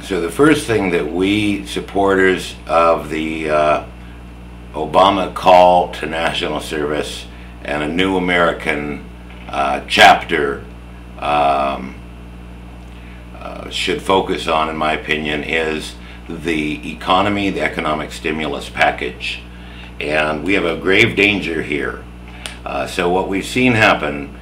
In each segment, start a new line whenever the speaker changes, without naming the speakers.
So the first thing that we supporters of the Obama call to national service and a new American chapter should focus on, in my opinion, is the economy, the economic stimulus package. And we have a grave danger here. So what we've seen happen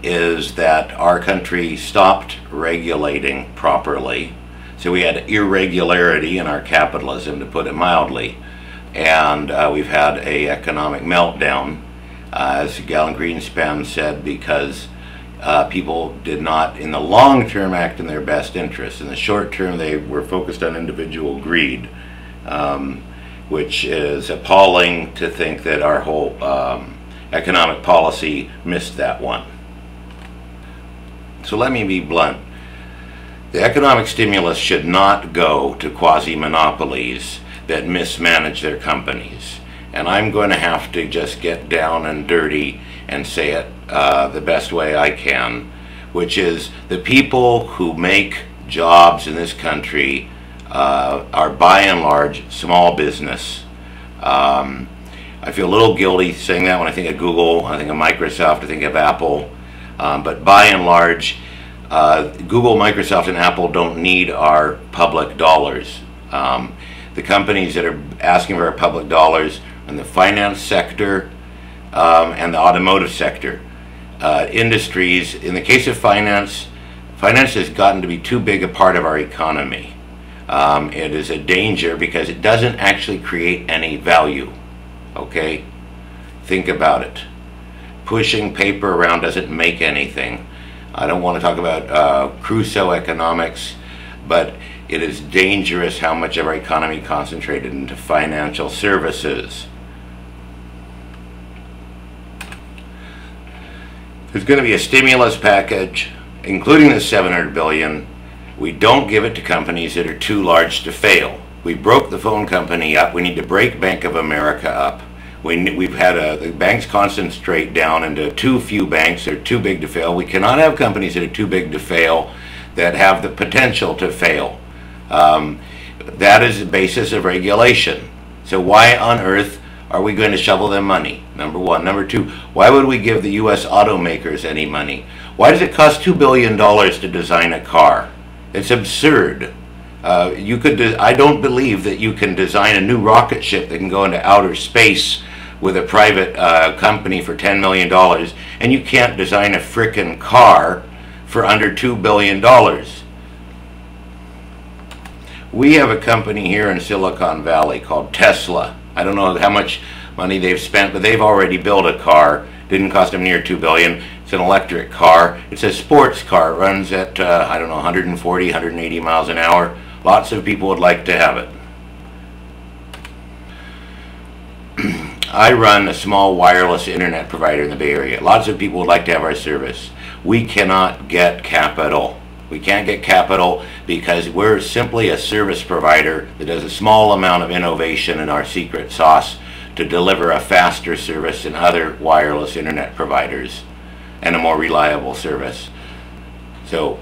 is that our country stopped regulating properly. So we had irregularity in our capitalism, to put it mildly. And we've had an economic meltdown, as Galen Greenspan said, because people did not, in the long term, act in their best interest. In the short term, they were focused on individual greed, which is appalling to think that our whole economic policy missed that one. So let me be blunt. The economic stimulus should not go to quasi-monopolies that mismanage their companies. And I'm going to have to just get down and dirty and say it the best way I can, which is the people who make jobs in this country are by and large small business. I feel a little guilty saying that when I think of Google, I think of Microsoft, I think of Apple, but by and large, Google, Microsoft, and Apple don't need our public dollars. The companies that are asking for our public dollars in the finance sector and the automotive sector. Industries, in the case of finance, finance has gotten to be too big a part of our economy. It is a danger because it doesn't actually create any value. Okay? Think about it. Pushing paper around doesn't make anything. I don't want to talk about Crusoe economics, but it is dangerous how much of our economy concentrated into financial services. There's going to be a stimulus package, including the $700 billion. We don't give it to companies that are too large to fail. We broke the phone company up. We need to break Bank of America up. We've had the banks concentrate down into too few banks that are too big to fail. We cannot have companies that are too big to fail that have the potential to fail. That is the basis of regulation. So why on earth are we going to shovel them money? Number one. Number two, why would we give the U.S. automakers any money? Why does it cost $2 billion to design a car? It's absurd. I don't believe that you can design a new rocket ship that can go into outer space with a private company for $10 million, and you can't design a frickin' car for under $2 billion. We have a company here in Silicon Valley called Tesla. I don't know how much money they've spent, but they've already built a car. Didn't cost them near $2 billion. It's an electric car. It's a sports car. It runs at, I don't know, 140, 180 miles an hour. Lots of people would like to have it. I run a small wireless internet provider in the Bay Area. Lots of people would like to have our service. We cannot get capital. We can't get capital because we're simply a service provider that does a small amount of innovation in our secret sauce to deliver a faster service than other wireless internet providers and a more reliable service. So,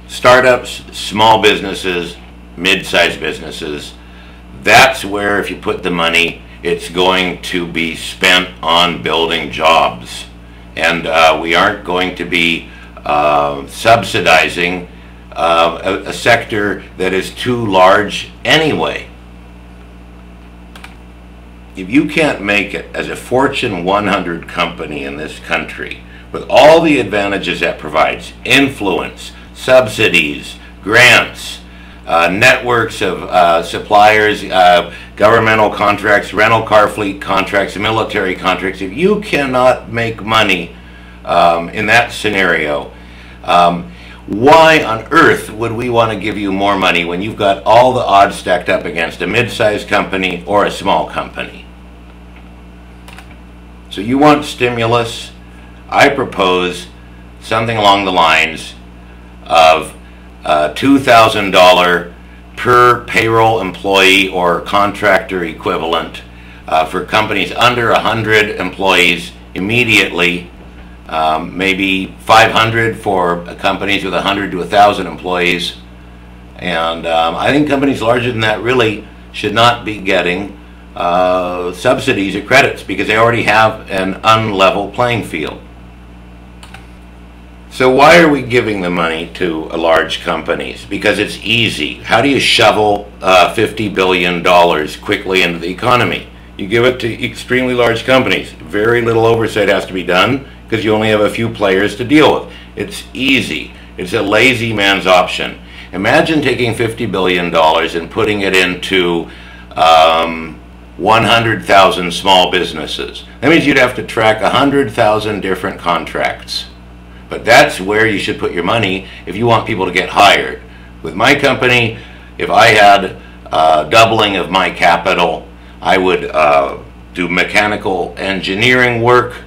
startups, small businesses, mid-sized businesses, that's where if you put the money, it's going to be spent on building jobs. And we aren't going to be subsidizing a sector that is too large anyway. If you can't make it as a Fortune 100 company in this country, with all the advantages that provides, influence, subsidies, grants, networks of suppliers, governmental contracts, rental car fleet contracts, military contracts, if you cannot make money in that scenario, why on earth would we want to give you more money when you've got all the odds stacked up against a mid-sized company or a small company? So you want stimulus? I propose something along the lines of $2,000 per payroll employee or contractor equivalent for companies under 100 employees immediately maybe 500 for companies with 100 to 1,000 employees. And I think companies larger than that really should not be getting subsidies or credits because they already have an unlevel playing field. So why are we giving the money to large companies? Because it's easy. How do you shovel $50 billion quickly into the economy? You give it to extremely large companies. Very little oversight has to be done because you only have a few players to deal with. It's easy. It's a lazy man's option. Imagine taking $50 billion and putting it into 100,000 small businesses. That means you'd have to track 100,000 different contracts. But that's where you should put your money if you want people to get hired. With my company, if I had doubling of my capital, I would do mechanical engineering work,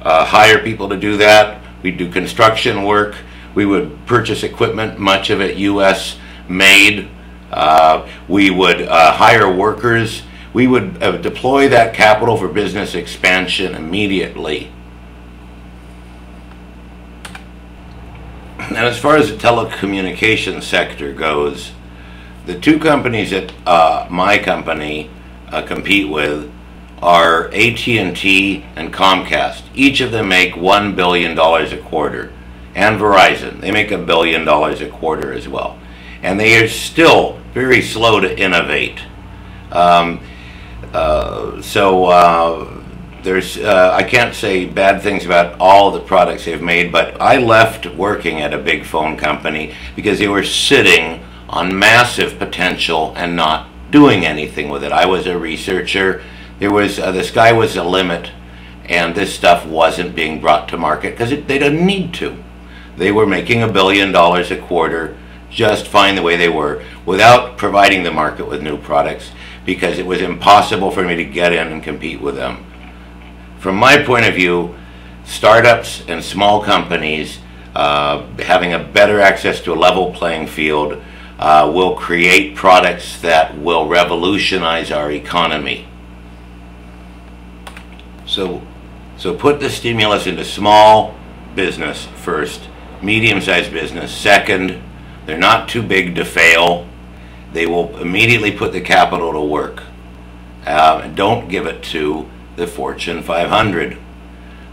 hire people to do that. We'd do construction work. We would purchase equipment, much of it U.S. made. We would hire workers. We would deploy that capital for business expansion immediately. And as far as the telecommunications sector goes, the two companies that my company compete with are AT&T and Comcast. Each of them make $1 billion a quarter. And Verizon, they make $1 billion a quarter as well. And they are still very slow to innovate. I can't say bad things about all the products they've made, but I left working at a big phone company because they were sitting on massive potential and not doing anything with it. I was a researcher. The sky was the limit, and this stuff wasn't being brought to market because they didn't need to. They were making $1 billion a quarter just fine the way they were without providing the market with new products because it was impossible for me to get in and compete with them. From my point of view, startups and small companies having a better access to a level playing field will create products that will revolutionize our economy. So put the stimulus into small business first, medium-sized business second. They're not too big to fail. They will immediately put the capital to work. Don't give it to the Fortune 500.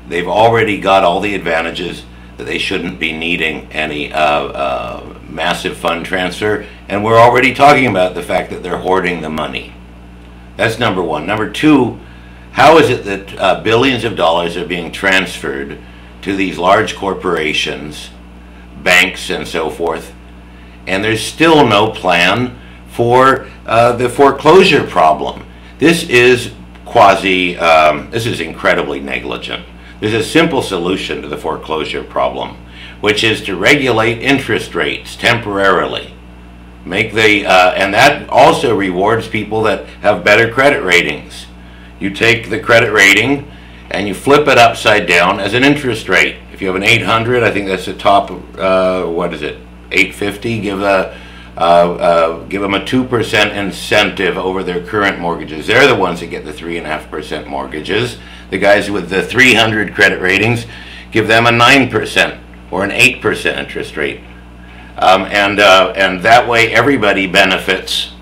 They've already got all the advantages that they shouldn't be needing any massive fund transfer, and we're already talking about the fact that they're hoarding the money. That's number one. Number two, how is it that billions of dollars are being transferred to these large corporations, banks and so forth, and there's still no plan for the foreclosure problem? This is quasi, this is incredibly negligent. There's a simple solution to the foreclosure problem, which is to regulate interest rates temporarily. And that also rewards people that have better credit ratings. You take the credit rating and you flip it upside down as an interest rate. If you have an 800, I think that's the top, what is it, 850, give them a 2% incentive over their current mortgages. They're the ones that get the 3.5% mortgages. The guys with the 300 credit ratings, give them a 9% or an 8% interest rate. And that way everybody benefits,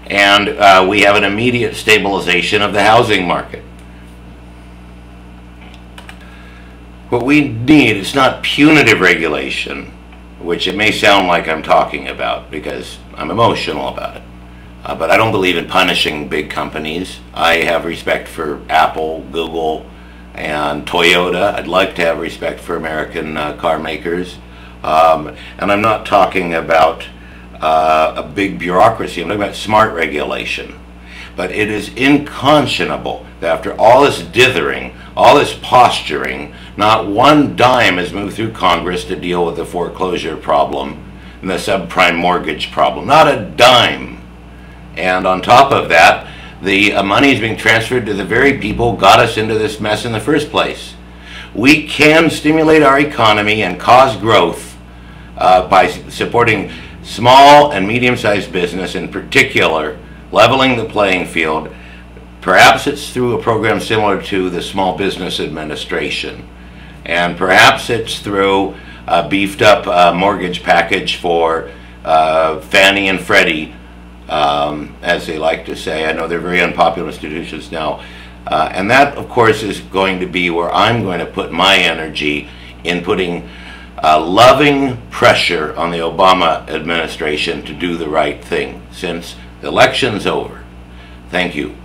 and we have an immediate stabilization of the housing market. What we need is not punitive regulation, which it may sound like I'm talking about because I'm emotional about it. But I don't believe in punishing big companies. I have respect for Apple, Google, and Toyota. I'd like to have respect for American car makers. And I'm not talking about a big bureaucracy. I'm talking about smart regulation. But it is unconscionable that after all this dithering, all this posturing, not one dime has moved through Congress to deal with the foreclosure problem and the subprime mortgage problem. Not a dime. And on top of that, the money is being transferred to the very people who got us into this mess in the first place. We can stimulate our economy and cause growth by supporting small and medium-sized business, in particular, leveling the playing field. Perhaps it's through a program similar to the Small Business Administration. And perhaps it's through a beefed up mortgage package for Fannie and Freddie, as they like to say. I know they're very unpopular institutions now. And that, of course, is going to be where I'm going to put my energy in putting loving pressure on the Obama administration to do the right thing, since the election's over. Thank you.